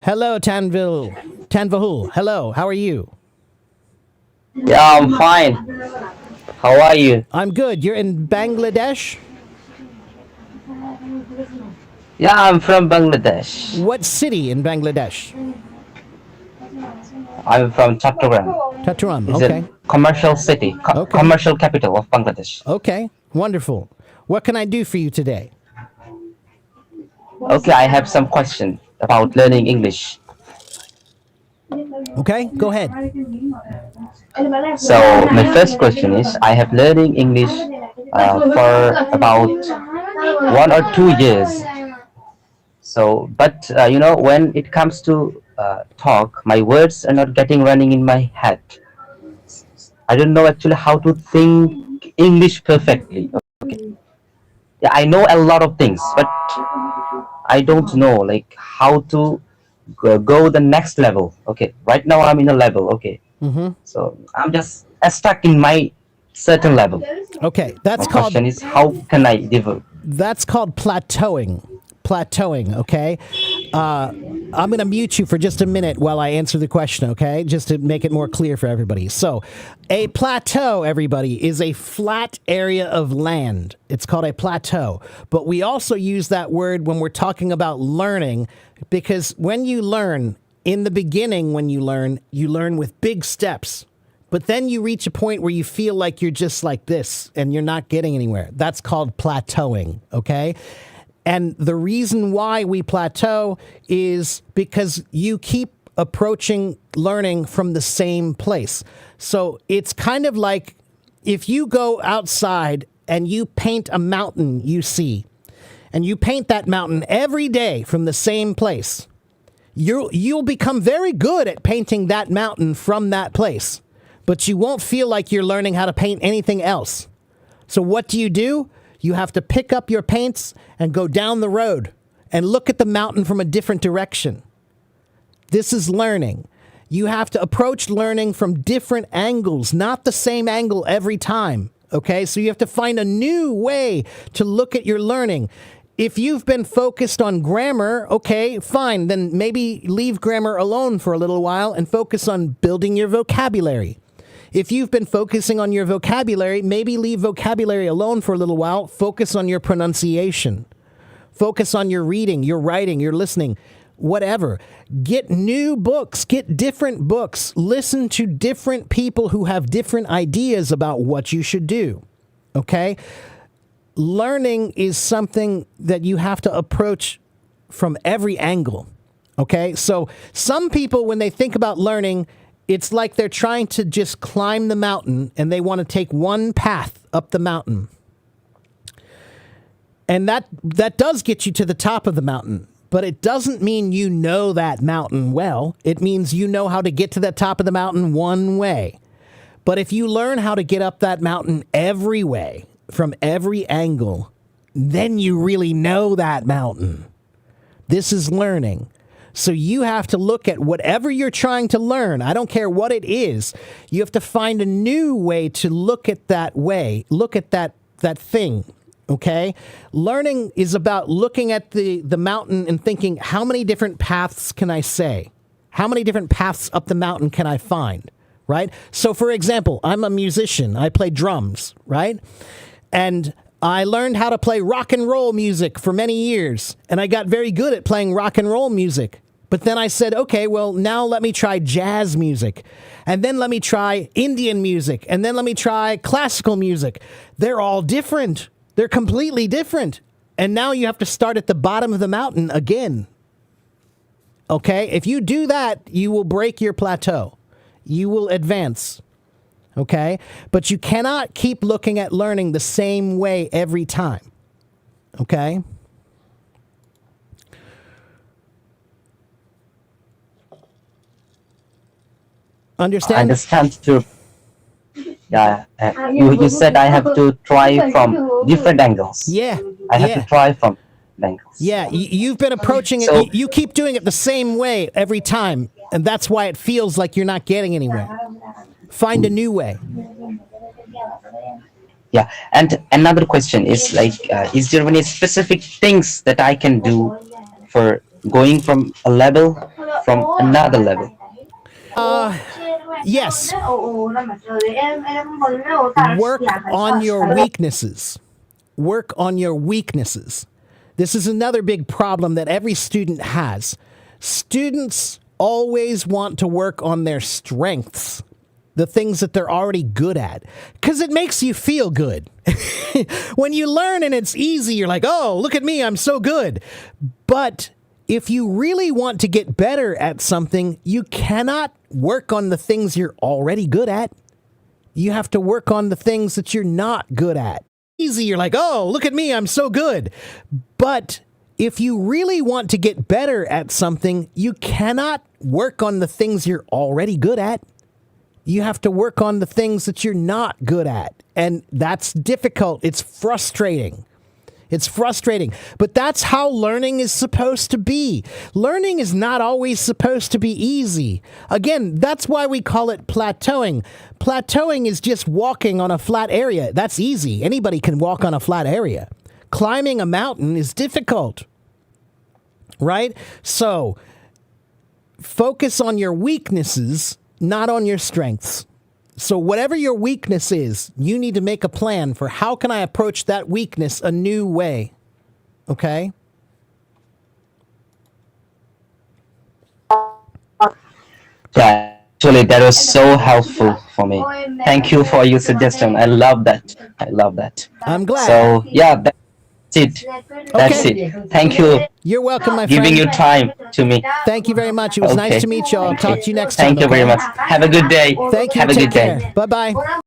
Hello, Tanvahul. Hello, how are you? Yeah, I'm fine. How are you? I'm good. You're in Bangladesh? Yeah, I'm from Bangladesh. What city in Bangladesh? I'm from Chattogram. Taturam. It's a Okay. commercial city, Okay. commercial capital of Bangladesh. Okay. Wonderful. What can I do for you today? Okay, I have some question about learning English. Okay, go ahead. So my first question is, I have learning English for about 1 or 2 years. So, but when it comes to talk, my words are not getting running in my head. I don't know actually how to think English perfectly. Yeah, I know a lot of things, but I don't know like how to go the next level. Okay, right now I'm in a level. Okay, so I'm just stuck in my certain level. Okay, My question is, how can I develop? that's called plateauing. Plateauing, okay? I'm going to mute you for just a minute while I answer the question, okay? Just to make it more clear for everybody. So, a plateau, everybody, is a flat area of land. It's called a plateau. But we also use that word when we're talking about learning because when you learn, in the beginning, when you learn with big steps. But then you reach a point where you feel like you're just like this and you're not getting anywhere. That's called plateauing, okay? And the reason why we plateau is because you keep approaching learning from the same place. So it's kind of like if you go outside and you paint a mountain you see, and you paint that mountain every day from the same place, you'll become very good at painting that mountain from that place, but you won't feel like you're learning how to paint anything else. So what do? You have to pick up your paints and go down the road and look at the mountain from a different direction. This is learning. You have to approach learning from different angles, not the same angle every time. Okay, so you have to find a new way to look at your learning. If you've been focused on grammar, okay, fine, then maybe leave grammar alone for a little while and focus on building your vocabulary. If you've been focusing on your vocabulary, maybe leave vocabulary alone for a little while. Focus on your pronunciation. Focus on your reading, your writing, your listening, whatever. Get new books, get different books. Listen to different people who have different ideas about what you should do. Okay? Learning is something that you have to approach from every angle. Okay? So some people, when they think about learning, it's like they're trying to just climb the mountain and they want to take one path up the mountain. And that does get you to the top of the mountain, but it doesn't mean you know that mountain well. It means you know how to get to the top of the mountain one way. But if you learn how to get up that mountain every way, from every angle, then you really know that mountain. This is learning. So you have to look at whatever you're trying to learn. I don't care what it is. You have to find a new way to look at that way. Look at that thing. Okay? Learning is about looking at the mountain and thinking, how many different paths can I say? How many different paths up the mountain can I find? Right? So for example, I'm a musician. I play drums, right? And I learned how to play rock and roll music for many years, and I got very good at playing rock and roll music. But then I said, okay, well, now let me try jazz music, and then let me try Indian music, and then let me try classical music. They're all different. They're completely different. And now you have to start at the bottom of the mountain again. Okay? If you do that, you will break your plateau. You will advance. Okay? But you cannot keep looking at learning the same way every time. Okay? I Understand? understand too. Yeah, you said I have to try from different angles. Yeah. I have to Yeah. try from angles. Yeah, you've been approaching it. So You keep doing it the same way every time, and that's why it feels like you're not getting anywhere. Find a new way. yeah, and another question is like, is there any specific things that I can do for going from a level from another level. Yes. Work on your weaknesses. Work on your weaknesses. This is another big problem that every student has. Students always want to work on their strengths, the things that they're already good at, because it makes you feel good. When you learn and it's easy, you're like, oh, look at me, I'm so good. But if you really want to get better at something, you cannot work on the things you're already good at. You have to work on the things that you're not good at. Easy, you're like, oh, look at me, I'm so good. But if you really want to get better at something, you cannot work on the things you're already good at. You have to work on the things that you're not good at. And that's difficult. It's frustrating. It's frustrating. But that's how learning is supposed to be. Learning is not always supposed to be easy. Again, that's why we call it plateauing. Plateauing is just walking on a flat area. That's easy. Anybody can walk on a flat area. Climbing a mountain is difficult. Right? So, focus on your weaknesses, not on your strengths. So whatever your weakness is, you need to make a plan for how can I approach that weakness a new way. Okay? Yeah, actually, that was so helpful for me. Thank you for your suggestion. I love that. I love that. I'm glad. So, yeah, that's it. That's Okay. it. Thank you You're welcome, my giving friend. your time to me. Thank you very much. It was nice Okay. to meet you. I'll talk to you next time. Thank you very okay? much. Have a good day. Thank you. Have a Take good day. care. Bye-bye.